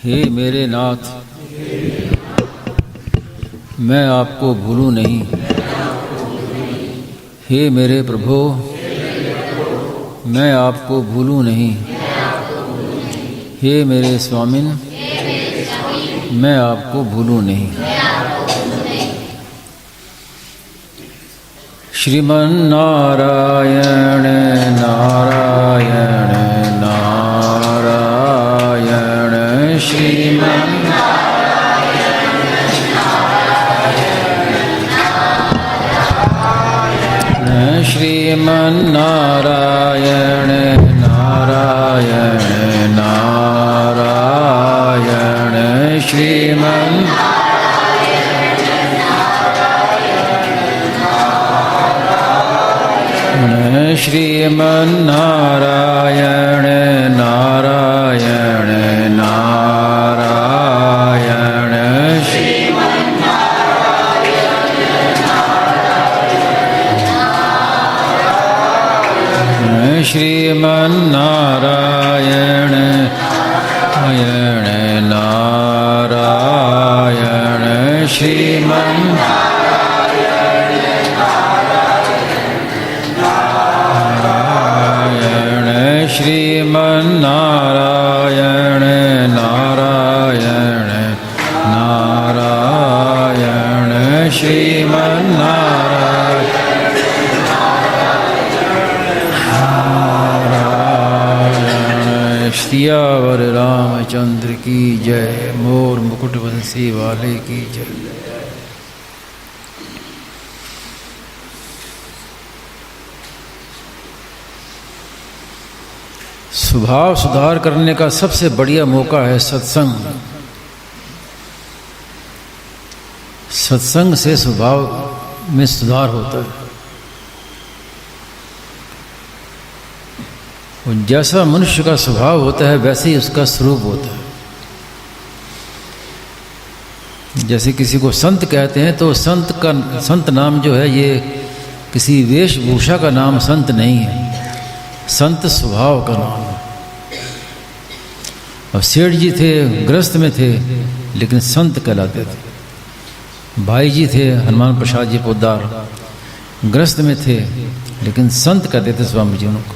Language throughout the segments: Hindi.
हे मेरे नाथ, मैं आपको भूलूं नहीं। हे मेरे प्रभु, मैं आपको भूलूं नहीं। हे मेरे स्वामिन, मैं आपको भूलूं नहीं। श्रीमन नारायण नारायण नारायण श्रीमन श्रीमन नारायण नारायण नारायण श्रीमन श्रीमन नारायण नारायण नारायण श्रीमन नारायण नारायण नारायण श्रीमन श्रीमन नारायण नारायण नारायण श्रीमन नारायण। सियावर रामचंद्र की जय। मोर मुकुट बंसी वाले की जय। स्वभाव सुधार करने का सबसे बढ़िया मौका है सत्संग। सत्संग से स्वभाव में सुधार होता है। और जैसा मनुष्य का स्वभाव होता है वैसे ही उसका स्वरूप होता है। जैसे किसी को संत कहते हैं तो संत नाम जो है ये किसी वेशभूषा का नाम संत नहीं है, संत स्वभाव का नाम है। अब सेठ जी थे, गृहस्थ में थे, लेकिन संत कहलाते थे। भाई जी थे, हनुमान प्रसाद जी पोद्दार, गृहस्थ में थे, लेकिन संत कहते थे स्वामी जी उनको।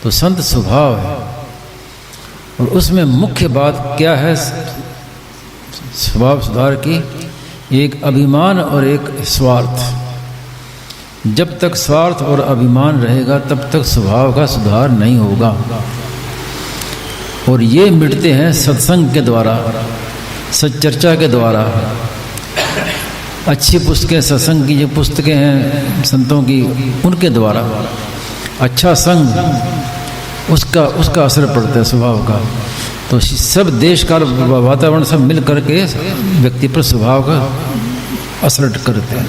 तो संत स्वभाव है। और उसमें मुख्य बात क्या है स्वभाव सुधार की? एक अभिमान और एक स्वार्थ। जब तक स्वार्थ और अभिमान रहेगा तब तक स्वभाव का सुधार नहीं होगा। और ये मिटते हैं सत्संग के द्वारा, सच्चर्चा के द्वारा। अच्छी पुस्तकें, सत्संग की जो पुस्तकें हैं संतों की, उनके द्वारा अच्छा संग, उसका असर पड़ता है स्वभाव का। तो सब देश काल वातावरण सब मिल करके व्यक्ति पर स्वभाव का असर करते हैं।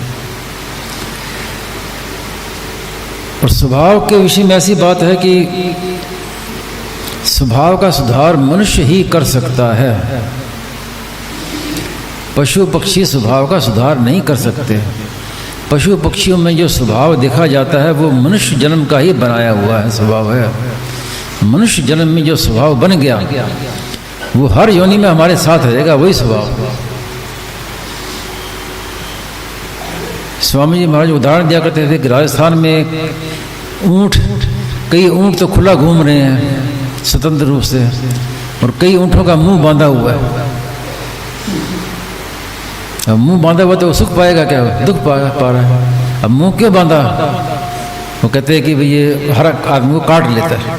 और स्वभाव के विषय में ऐसी बात है कि स्वभाव का सुधार मनुष्य ही कर सकता है। पशु पक्षी स्वभाव का सुधार नहीं कर सकते। पशु पक्षियों में जो स्वभाव देखा जाता है वो मनुष्य जन्म का ही बनाया हुआ है स्वभाव है। मनुष्य जन्म में जो स्वभाव बन गया वो हर योनि में हमारे साथ रहेगा, वही स्वभाव। स्वामी जी महाराज उदाहरण दिया करते थे कि राजस्थान में कई ऊँट तो खुला घूम रहे हैं स्वतंत्र रूप से, और कई ऊँटों का मुंह बांधा हुआ है। अब मुंह बांधा हुआ तो वो सुख पाएगा क्या? दुख पा रहा है। अब मुंह क्यों बांधा? वो कहते हैं कि भाई ये हर आदमी को काट लेता है।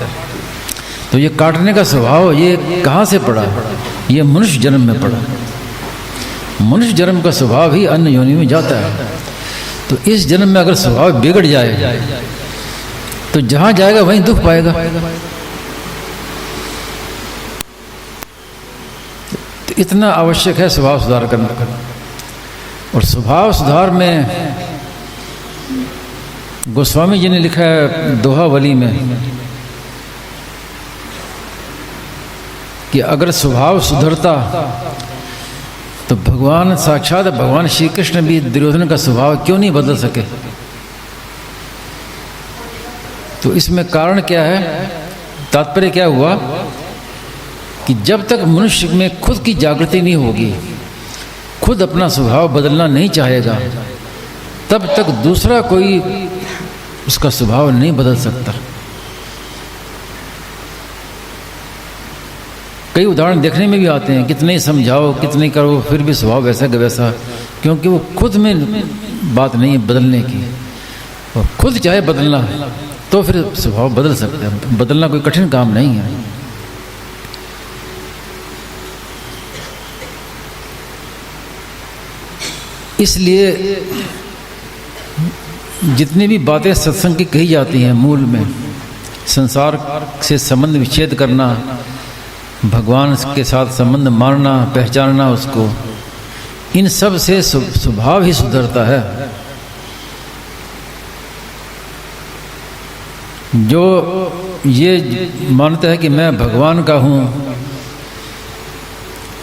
तो ये काटने का स्वभाव ये कहाँ से पड़ा? ये मनुष्य जन्म में पड़ा। मनुष्य जन्म का स्वभाव ही अन्य योनि में जाता है। तो इस जन्म में अगर स्वभाव बिगड़ जाए तो जहां जाएगा वहीं दुख पाएगा। तो इतना आवश्यक है स्वभाव सुधार करना। और स्वभाव सुधार में गोस्वामी जी ने लिखा है दोहावली में कि अगर स्वभाव सुधरता तो भगवान साक्षात भगवान श्री कृष्ण भी दुर्योधन का स्वभाव क्यों नहीं बदल सके? तो इसमें कारण क्या है? तात्पर्य क्या हुआ कि जब तक मनुष्य में खुद की जागृति नहीं होगी, खुद अपना स्वभाव बदलना नहीं चाहेगा, तब तक दूसरा कोई उसका स्वभाव नहीं बदल सकता। कई उदाहरण देखने में भी आते हैं, कितने ही समझाओ, कितने करो, फिर भी स्वभाव वैसा का वैसा, क्योंकि वो खुद में बात नहीं है बदलने की। और खुद चाहे बदलना तो फिर स्वभाव बदल सकता है, बदलना कोई कठिन काम नहीं है। इसलिए जितनी भी बातें सत्संग की कही जाती हैं, मूल में संसार से संबंध विच्छेद करना, भगवान के साथ संबंध मानना, पहचानना उसको, इन सब से स्वभाव ही सुधरता है। जो ये मानता है कि मैं भगवान का हूँ,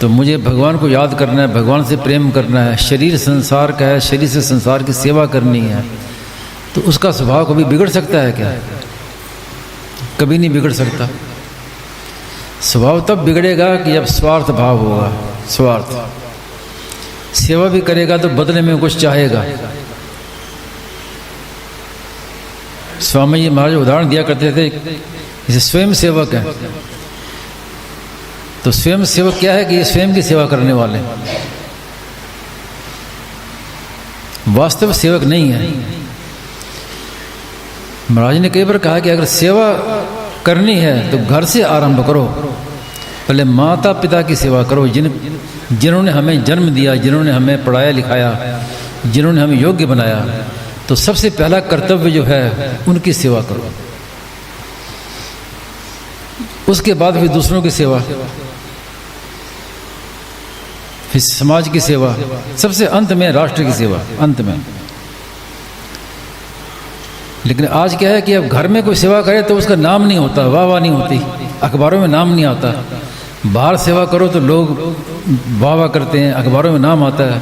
तो मुझे भगवान को याद करना है, भगवान से प्रेम करना है, शरीर संसार का है, शरीर से संसार की सेवा करनी है, तो उसका स्वभाव कभी बिगड़ सकता है क्या? कभी नहीं बिगड़ सकता। स्वभाव तब बिगड़ेगा कि जब स्वार्थ भाव होगा। स्वार्थ, सेवा भी करेगा तो बदले में कुछ चाहेगा। स्वामी जी महाराज उदाहरण दिया करते थे, जैसे स्वयं सेवक है, तो स्वयं सेवक क्या है कि ये स्वयं की सेवा करने वाले, वास्तव सेवक नहीं है। महाराज ने कई बार कहा कि अगर सेवा करनी है तो घर से आरंभ करो, पहले माता पिता की सेवा करो, जिन्होंने हमें जन्म दिया, जिन्होंने हमें पढ़ाया लिखाया, जिन्होंने हमें योग्य बनाया, तो सबसे पहला कर्तव्य जो है उनकी सेवा करो। उसके बाद फिर दूसरों की सेवा, फिर समाज की सेवा, सबसे अंत में राष्ट्र की सेवा, अंत में। लेकिन आज क्या है कि अब घर में कोई सेवा करे तो उसका नाम नहीं होता, वाह नहीं होती, अखबारों में नाम नहीं आता। बाहर सेवा करो तो लोग वाह करते हैं, अखबारों में नाम आता है।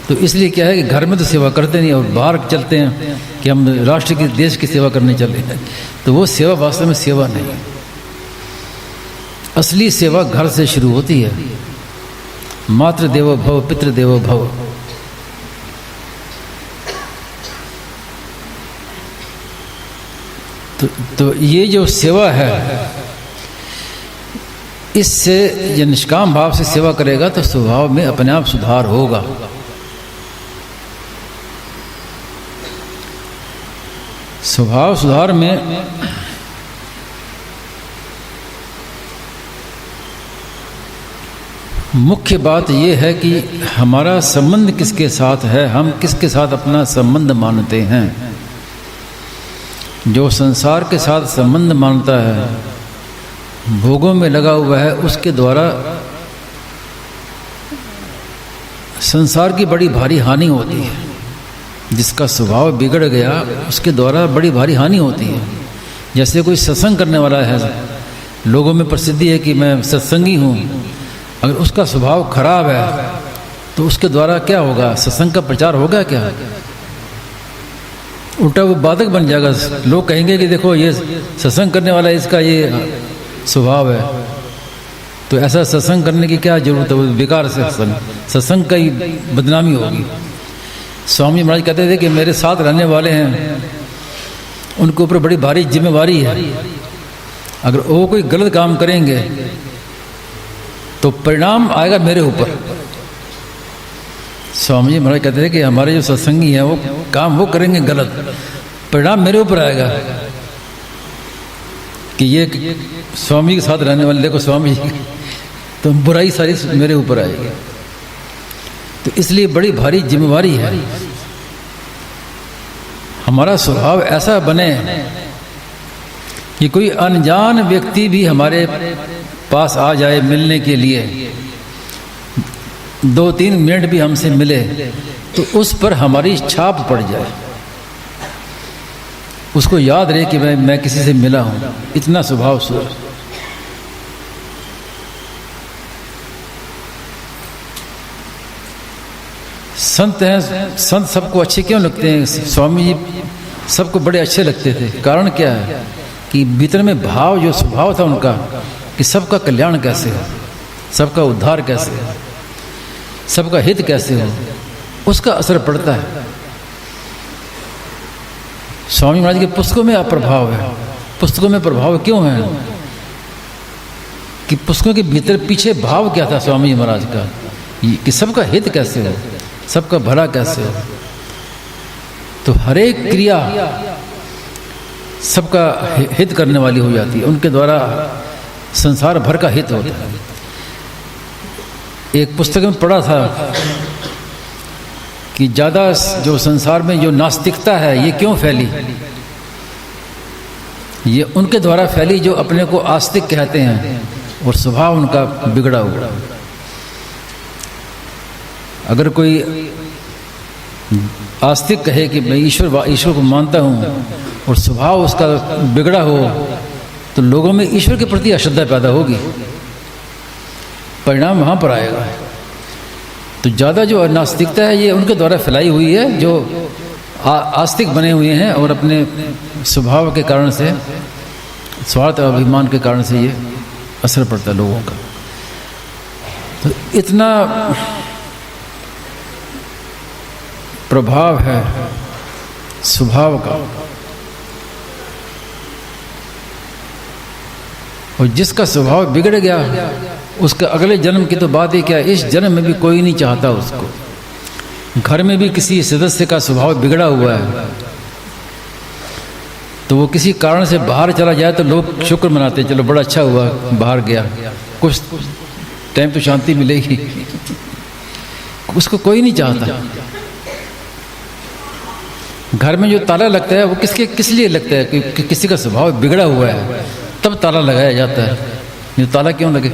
तो इसलिए क्या है कि घर में तो सेवा करते नहीं और बाहर चलते हैं कि हम राष्ट्र की, देश की सेवा करने चले हैं, तो वो सेवा वास्तव में सेवा नहीं है। असली सेवा घर से शुरू होती है। मातृ देवो भव, पितृ देवो भव। तो ये जो सेवा है, इससे ये निष्काम भाव से सेवा करेगा तो स्वभाव में अपने आप सुधार होगा। स्वभाव सुधार में मुख्य बात यह है कि हमारा संबंध किसके साथ है, हम किसके साथ अपना संबंध मानते हैं। जो संसार के साथ संबंध मानता है, भोगों में लगा हुआ है, उसके द्वारा संसार की बड़ी भारी हानि होती है। जिसका स्वभाव बिगड़ गया उसके द्वारा बड़ी भारी हानि होती है। जैसे कोई सत्संग करने वाला है, लोगों में प्रसिद्धि है कि मैं सत्संगी हूँ, अगर उसका स्वभाव खराब है तो उसके द्वारा क्या होगा, सत्संग का प्रचार होगा क्या? उल्टा वो बाधक बन जाएगा। लोग कहेंगे कि देखो ये सत्संग करने वाला, इसका ये स्वभाव है, तो ऐसा सत्संग करने की क्या जरूरत है, बेकार से सत्संग का ही बदनामी होगी। स्वामी महाराज कहते थे कि मेरे साथ रहने वाले हैं, उनके ऊपर बड़ी भारी जिम्मेवारी है। अगर वो कोई गलत काम करेंगे तो परिणाम आएगा मेरे ऊपर। स्वामी जी महाराज कहते थे कि हमारे जो सत्संगी हैं वो काम वो करेंगे गलत, परिणाम मेरे ऊपर आएगा कि ये स्वामी के साथ रहने वाले, देखो स्वामी जी, तो बुराई सारी मेरे ऊपर आएगी। तो इसलिए बड़ी भारी जिम्मेवारी है। हमारा स्वभाव ऐसा बने कि कोई अनजान व्यक्ति भी हमारे पास आ जाए मिलने के लिए, 2-3 मिनट भी हमसे मिले तो उस पर हमारी छाप पड़ जाए, उसको याद रहे कि मैं किसी से मिला हूं। इतना स्वभाव सुधर। संत हैं, संत सबको अच्छे क्यों लगते हैं? स्वामी जी सबको बड़े अच्छे लगते थे। कारण क्या है कि भीतर में भाव, जो स्वभाव था उनका कि सबका कल्याण कैसे हो। सबका उद्धार कैसे हो, सबका हित कैसे हो, उसका असर पड़ता है। स्वामी महाराज की पुस्तकों में आप प्रभाव है। पुस्तकों में प्रभाव क्यों है कि पुस्तकों के भीतर पीछे भाव क्या था स्वामी महाराज का, कि सबका हित कैसे हो, सबका भला कैसे हो। तो हर एक क्रिया सबका हित करने वाली हो जाती है, उनके द्वारा संसार भर का हित होता है। एक पुस्तक में पढ़ा था कि ज़्यादा जो संसार में जो नास्तिकता है ये क्यों फैली, ये उनके द्वारा फैली जो अपने को आस्तिक कहते हैं और स्वभाव उनका बिगड़ा हुआ। अगर कोई आस्तिक कहे कि मैं ईश्वर को मानता हूँ और स्वभाव उसका बिगड़ा हो, तो लोगों में ईश्वर के प्रति अश्रद्धा पैदा होगी, परिणाम वहाँ पर आएगा। तो ज़्यादा जो नास्तिकता है ये उनके द्वारा फैलाई हुई है जो आस्तिक बने हुए हैं और अपने स्वभाव के कारण से, स्वार्थ और अभिमान के कारण से ये असर पड़ता है लोगों का। तो इतना प्रभाव है स्वभाव का, और जिसका स्वभाव बिगड़ गया उसका अगले जन्म की तो बात ही क्या, इस जन्म में भी कोई नहीं चाहता उसको। घर में भी किसी सदस्य का स्वभाव बिगड़ा हुआ है तो वो किसी कारण से बाहर चला जाए तो लोग शुक्र मनाते, चलो बड़ा अच्छा हुआ बाहर गया, कुछ टाइम तो शांति मिलेगी। उसको कोई नहीं चाहता। घर में जो ताला लगता है वो किस लिए लगता है कि किसी का स्वभाव बिगड़ा हुआ है, तब ताला लगाया जाता है। ये ताला क्यों लगे?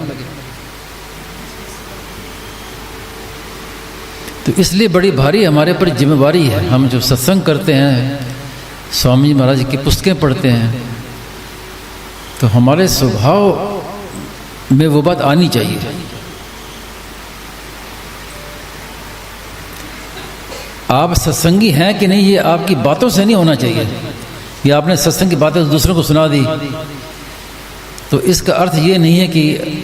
तो इसलिए बड़ी भारी हमारे पर जिम्मेवारी है। हम जो सत्संग करते हैं, स्वामी महाराज की पुस्तकें पढ़ते हैं, तो हमारे स्वभाव में वो बात आनी चाहिए। आप सत्संगी हैं कि नहीं ये आपकी बातों से नहीं होना चाहिए। कि आपने सत्संग की बातें दूसरों को सुना दी तो इसका अर्थ ये नहीं है कि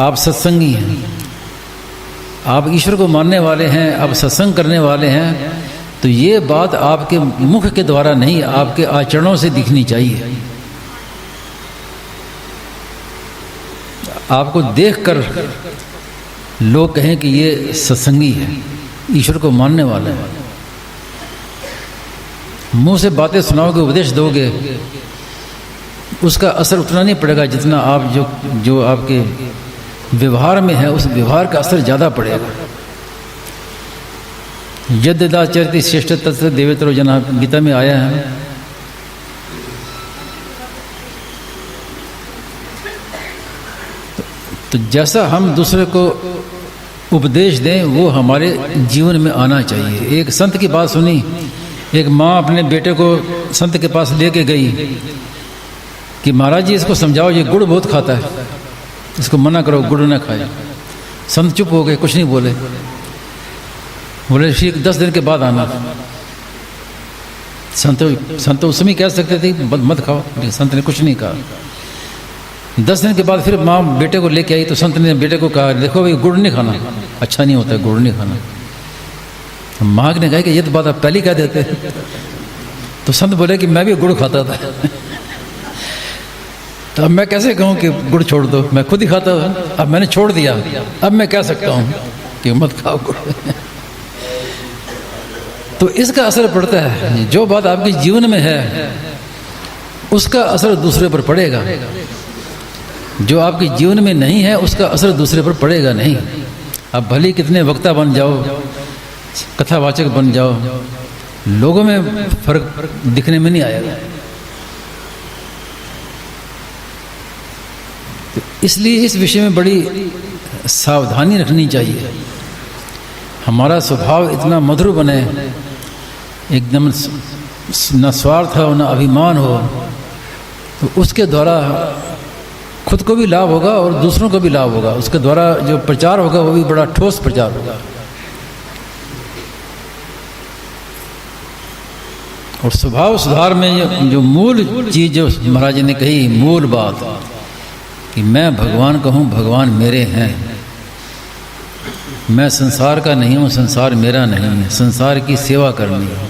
आप सत्संगी हैं। आप ईश्वर को मानने वाले हैं, आप सत्संग करने वाले हैं, तो ये बात आपके मुख के द्वारा नहीं, आपके आचरणों से दिखनी चाहिए। आपको देखकर लोग कहें कि ये सत्संगी है, ईश्वर को मानने वाला है। मुंह से बातें सुनाओगे, उपदेश दोगे, उसका असर उतना नहीं पड़ेगा जितना आप जो आपके व्यवहार में है, उस व्यवहार का असर ज़्यादा पड़ेगा। यद्यदाचरति श्रेष्ठ तस्य देवेतरो जना, गीता में आया है। तो जैसा हम दूसरे को उपदेश दें वो हमारे जीवन में आना चाहिए। एक संत की बात सुनी, एक माँ अपने बेटे को संत के पास लेके गई कि महाराज जी इसको समझाओ, ये गुड़ बहुत खाता है, इसको मना करो गुड़ ना खाए। संत चुप हो गए, कुछ नहीं बोले। बोले ठीक 10 दिन के बाद आना। संत उस समय कह सकते थे मत खाओ, लेकिन संत ने कुछ नहीं कहा। 10 दिन के बाद फिर माँ बेटे को लेके आई तो संत ने बेटे को कहा देखो भाई गुड़ नहीं खाना, अच्छा नहीं होता है गुड़ नहीं खाना। माँ ने कहा कि ये तो बात आप पहले कह देते। तो संत बोले कि मैं भी गुड़ खाता था तो अब मैं कैसे कहूँ कि गुड़ छोड़ दो, मैं खुद ही खाता था, अब मैंने छोड़ दिया, अब मैं कह सकता हूँ कि मत खाओ गुड़। तो इसका असर पड़ता है। जो बात आपके जीवन में है उसका असर दूसरे पर पड़ेगा, जो आपके जीवन में नहीं है उसका असर दूसरे पर पड़ेगा नहीं। आप भले कितने वक्ता बन जाओ, कथावाचक बन जाओ, लोगों में फर्क दिखने में नहीं आएगा। तो इसलिए इस विषय में बड़ी सावधानी रखनी चाहिए। हमारा स्वभाव इतना मधुर बने, एकदम न स्वार्थ हो न अभिमान हो, तो उसके द्वारा खुद को भी लाभ होगा और दूसरों को भी लाभ होगा। उसके द्वारा जो प्रचार होगा वो भी बड़ा ठोस प्रचार होगा। और स्वभाव सुधार में जो मूल चीज़ जो महाराज ने कही, मूल बात कि मैं भगवान का हूँ, भगवान मेरे हैं। मैं संसार का नहीं हूँ, संसार मेरा नहीं है। संसार की सेवा करनी है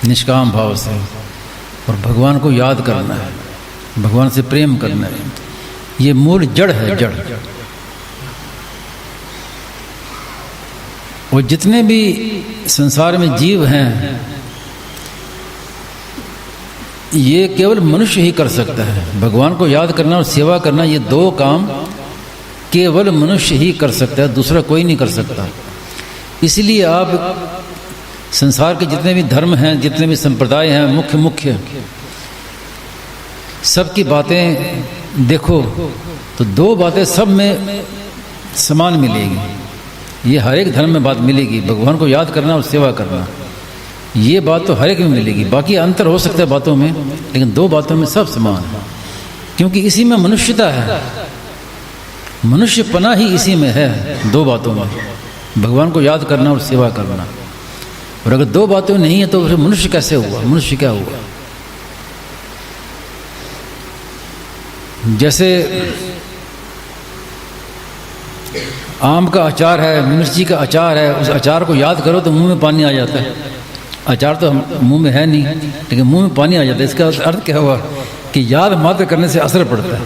निष्काम भाव से, और भगवान को याद करना है, भगवान से प्रेम करना है। ये मूल जड़ है, जड़। और जितने भी संसार में जीव हैं, ये केवल मनुष्य ही कर सकता है। भगवान को याद करना और सेवा करना, ये दो काम केवल मनुष्य ही कर सकता है, दूसरा कोई नहीं कर सकता। इसलिए आप संसार के जितने भी धर्म हैं, जितने भी संप्रदाय हैं, मुख्य सबकी बातें देखो तो दो बातें सब में समान मिलेगी। ये हर एक धर्म में बात मिलेगी, भगवान को याद करना और सेवा करना, ये बात तो हर एक में मिलेगी। बाकी अंतर हो सकता है बातों में, लेकिन दो बातों में सब समान है, क्योंकि इसी में मनुष्यता है, मनुष्यपना ही इसी में है, दो बातों में, भगवान को याद करना और सेवा करना। और अगर दो बातें नहीं है तो फिर मनुष्य कैसे हुआ, मनुष्य क्या हुआ? जैसे आम का अचार है, मिर्ची का अचार है, उस अचार को याद करो तो मुंह में पानी आ जाता है। अचार तो मुंह में है नहीं, लेकिन मुंह में पानी आ जाता है। इसका अर्थ क्या हुआ कि याद मात्र करने से असर पड़ता है।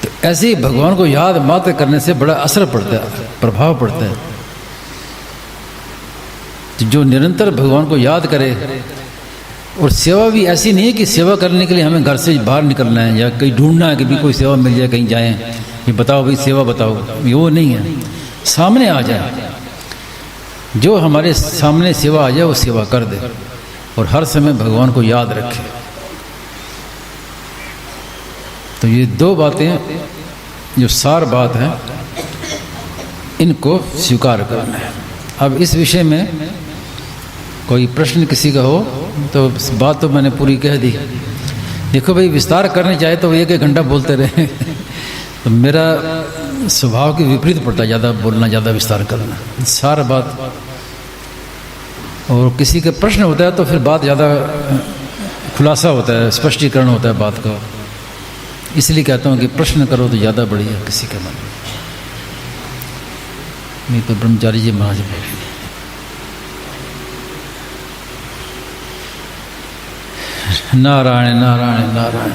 तो ऐसे ही भगवान को याद मात्र करने से बड़ा असर पड़ता है, प्रभाव पड़ता है। तो जो निरंतर भगवान को याद करे, और सेवा भी ऐसी नहीं है कि सेवा करने के लिए हमें घर से बाहर निकलना है या कहीं ढूंढना है कि भी कोई सेवा मिल जाए, कहीं जाएं, ये बताओ भाई सेवा बताओ, ये वो नहीं है। सामने आ जाए, जो हमारे सामने सेवा आ जाए वो सेवा कर दे, और हर समय भगवान को याद रखे। तो ये दो बातें जो सार बात है, इनको स्वीकार करना है। अब इस विषय में कोई प्रश्न किसी का हो तो बात तो मैंने पूरी कह दी। देखो भाई, विस्तार करने चाहे तो एक घंटा बोलते रहे तो मेरा स्वभाव के विपरीत पड़ता है, ज़्यादा बोलना, ज़्यादा विस्तार करना, सारा बात। और किसी के प्रश्न होता है तो फिर बात ज़्यादा खुलासा होता है, स्पष्टीकरण होता है बात का। इसलिए कहता हूँ कि प्रश्न करो तो ज़्यादा बढ़िया किसी के मन में। नहीं तो ब्रह्मचारी जी महाराज नारायण नारायण नारायण।